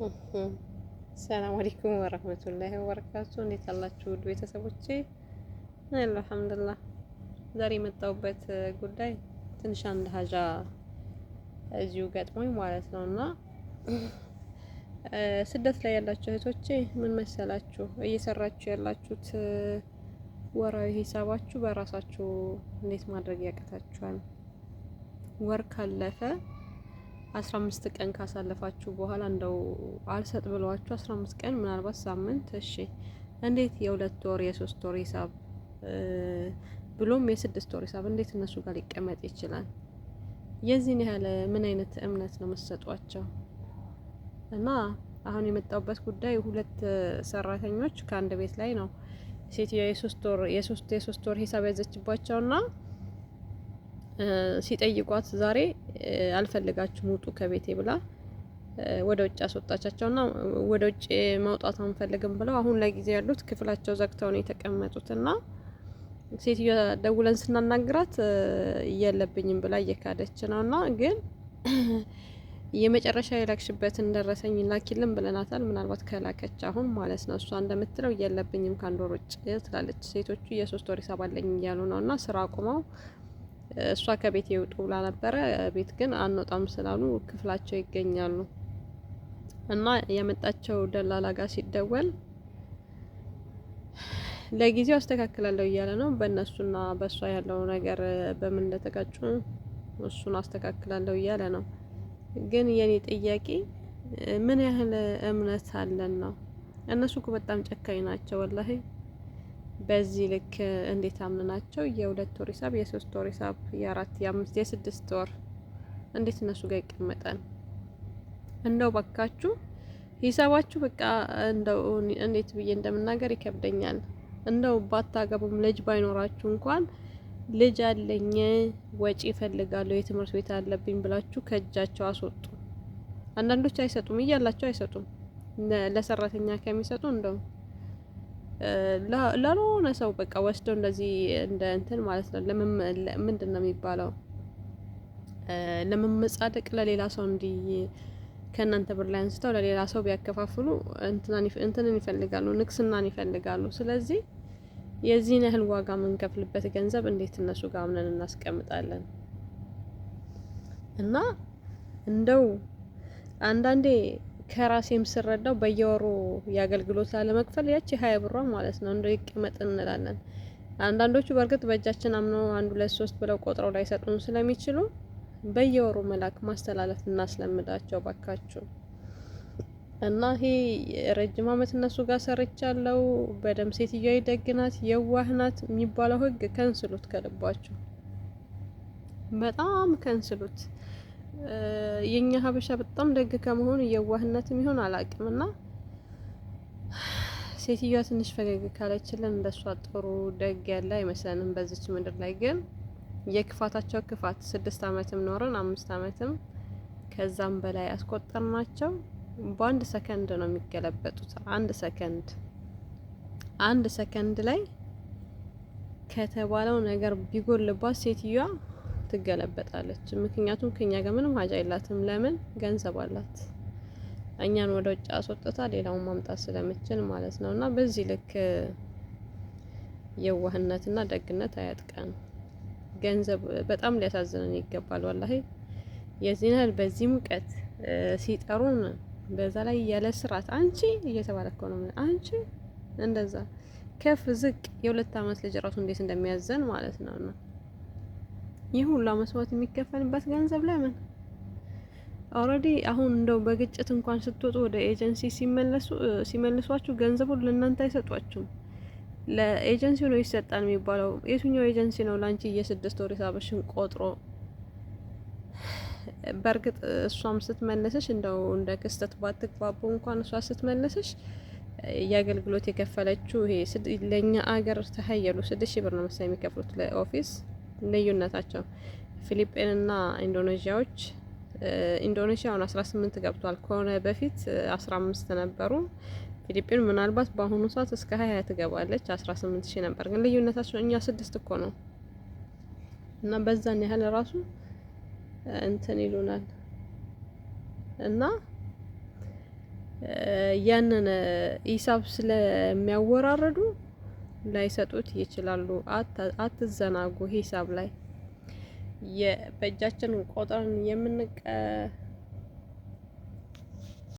ሰላም አለይኩም ወራህመቱላሂ ወበረካቱ። እንዴት አላችሁ ውድ ቤተሰቦቼ? አልሐምዱሊላህ። ዛሬ የመጣሁበት ጉዳይ ትንሽ አንድ ሀጃ እዚሁ ገጥሞኝ ማለት ነው እና ስደት ላይ ያላችሁ እህቶቼ ምን መሰላችሁ እየሰራችሁ ያላችሁት ወራዊ ሂሳባችሁ በራሳችሁ እንዴት ማድረግ ያቅታችኋል? ወር ካለፈ 15 ቀን ካሳለፋችሁ በኋላ እንደው አልሰጥ ብለዋችሁ 15 ቀን ምናልባት ሳምንት እሺ፣ እንዴት የሁለት ወር የሶስት ወር ሂሳብ ብሎም የስድስት ወር ሂሳብ እንዴት እነሱ ጋር ሊቀመጥ ይችላል? የዚህን ያህል ምን አይነት እምነት ነው የምትሰጧቸው? እና አሁን የመጣሁበት ጉዳይ ሁለት ሰራተኞች ከአንድ ቤት ላይ ነው። ሴትዮዋ የሶስት ወር ሂሳብ ያዘችባቸውና ሲጠይቋት ዛሬ አልፈልጋችሁም ውጡ ከቤቴ ብላ ወደ ውጭ አስወጣቻቸውና ወደ ውጭ መውጣት አንፈልግም ብለው አሁን ለጊዜው ያሉት ክፍላቸው ዘግተው ነው የተቀመጡትና ሴትዮዋ ደውለን ስናናግራት የለብኝም ብላ እየካደች ነውና ግን የመጨረሻ የላክሽበትን ደረሰኝ ላኪልን ብለናታል። ምናልባት ከላከች አሁን ማለት ነው። እሷ እንደምትለው የለብኝም ከአንድ ወር ውጭ ትላለች። ሴቶቹ የሶስት ወር ሂሳብ አለኝ እያሉ ነውና ስራ አቁመው እሷ ከቤት ይውጡ ብላ ነበረ። ቤት ግን አንወጣም ስላሉ ክፍላቸው ይገኛሉ። እና ያመጣቸው ደላላ ጋር ሲደወል ለጊዜው አስተካክላለሁ እያለ ነው። በእነሱና በእሷ ያለው ነገር በምን እንደተጋጩ እሱን አስተካክላለሁ እያለ ነው። ግን የኔ ጥያቄ ምን ያህል እምነት አለን ነው? እነሱ እኮ በጣም ጨካኝ ናቸው ወላሂ። በዚህ ልክ እንዴት አምናቸው የሁለት ወር ሂሳብ የሶስት ወር ሂሳብ የአራት የአምስት የስድስት ወር እንዴት እነሱ ጋር ይቀመጣል? እንደው ባካችሁ ሂሳባችሁ በቃ እንደው እንዴት ብዬ እንደምናገር ይከብደኛል። እንደው ባታገቡም ልጅ ባይኖራችሁ እንኳን ልጅ አለኝ ወጪ እፈልጋለሁ የትምህርት ቤት አለብኝ ብላችሁ ከእጃቸው አስወጡ። አንዳንዶች አይሰጡም እያላቸው አይሰጡም። ለሰራተኛ ከሚሰጡ እንደው ላልሆነ ሰው በቃ ወስደው እንደዚህ እንደ እንትን ማለት ነው። ምንድን ነው የሚባለው? ለመመጻደቅ ለሌላ ሰው እንዲህ ከእናንተ ብር ላይ አንስተው ለሌላ ሰው ቢያከፋፍሉ እንትንን ይፈልጋሉ፣ ንቅስናን ይፈልጋሉ። ስለዚህ የዚህን ያህል ዋጋ የምንከፍልበት ገንዘብ እንዴት እነሱ ጋር አምነን እናስቀምጣለን? እና እንደው አንዳንዴ ከራሴም ስረዳው በየወሩ የአገልግሎት ላለመክፈል ያቺ 20 ብሯ ማለት ነው እንደው ይቀመጥ እንላለን። አንዳንዶቹ በእርግጥ በእጃችን አምነው 1 2 3 ብለው ቆጥረው ላይ ሰጡን ስለሚችሉ በየወሩ መላክ ማስተላለፍ እናስለምዳቸው ባካችሁ። እና ይሄ ረጅም አመት እነሱ ጋር ሰርቻለሁ በደም ሴትዮዋ ደግናት የዋህናት የሚባለው ህግ ከንስሉት፣ ከልባችሁ በጣም ከንስሉት። የኛ ሀበሻ በጣም ደግ ከመሆኑ የዋህነትም ይሆን አላቅምና ሴትዮዋ ትንሽ ፈገግ ካለችልን እንደሷ ጥሩ ደግ ያለ አይመስለንም በዚች ምድር ላይ። ግን የክፋታቸው ክፋት 6 አመትም ኖረን 5 አመትም ከዛም በላይ አስቆጠርናቸው በአንድ ሰከንድ ነው የሚገለበጡት። አንድ ሰከንድ ላይ ከተባለው ነገር ቢጎልባት ሴትዮዋ ትገለበጣለች። ምክንያቱም ከኛ ጋር ምንም ሀጃ የላትም። ለምን? ገንዘብ አላት። እኛን ወደ ውጭ አስወጥታ ሌላውን ማምጣት ስለምችል ማለት ነው። እና በዚህ ልክ የዋህነትና ደግነት አያጥቀን። ገንዘብ በጣም ሊያሳዝነን ይገባል ወላሂ። የዚህን ያህል በዚህ ሙቀት ሲጠሩን በዛ ላይ ያለ ስርዓት አንቺ እየተባለ እኮ ነው። አንቺ እንደዛ ከፍ ዝቅ የሁለት አመት ልጅ ራሱ እንዴት እንደሚያዘን ማለት ነው። እና ይህ ሁሉ መስዋዕት የሚከፈልበት ገንዘብ ለምን? ኦልሬዲ አሁን እንደው በግጭት እንኳን ስትወጡ ወደ ኤጀንሲ ሲመልሷችሁ ገንዘቡን ለእናንተ አይሰጧችሁም። ለኤጀንሲው ነው ይሰጣል የሚባለው። የትኛው ኤጀንሲ ነው ላንቺ የስድስት ወር ሂሳብሽን ቆጥሮ? በእርግጥ እሷም ስትመለስሽ እንደው እንደ ክስተት ባትግባቡ እንኳን እሷ ስትመለስሽ የአገልግሎት የከፈለችው ይሄ ለኛ አገር ተሀየሉ 6000 ብር ነው መሰለኝ የሚከፍሉት ለኦፊስ። ልዩነታቸው ፊሊፒንና ኢንዶኔዥያዎች ኢንዶኔዥያ አሁን 18 ገብቷል። ከሆነ በፊት 15 ነበሩ። ፊሊፒን ምናልባት በአሁኑ ሰዓት እስከ 20 ትገባለች። 18000 ነበር። ግን ልዩነታቸው እኛ 6 እኮ ነው። እና በዛን ያህል ራሱ እንትን ይሉናል። እና ያንን ሂሳብ ስለሚያወራርዱ ላይሰጡት ይችላሉ። አትዘናጉ ሂሳብ ላይ በእጃችን ቆጥረን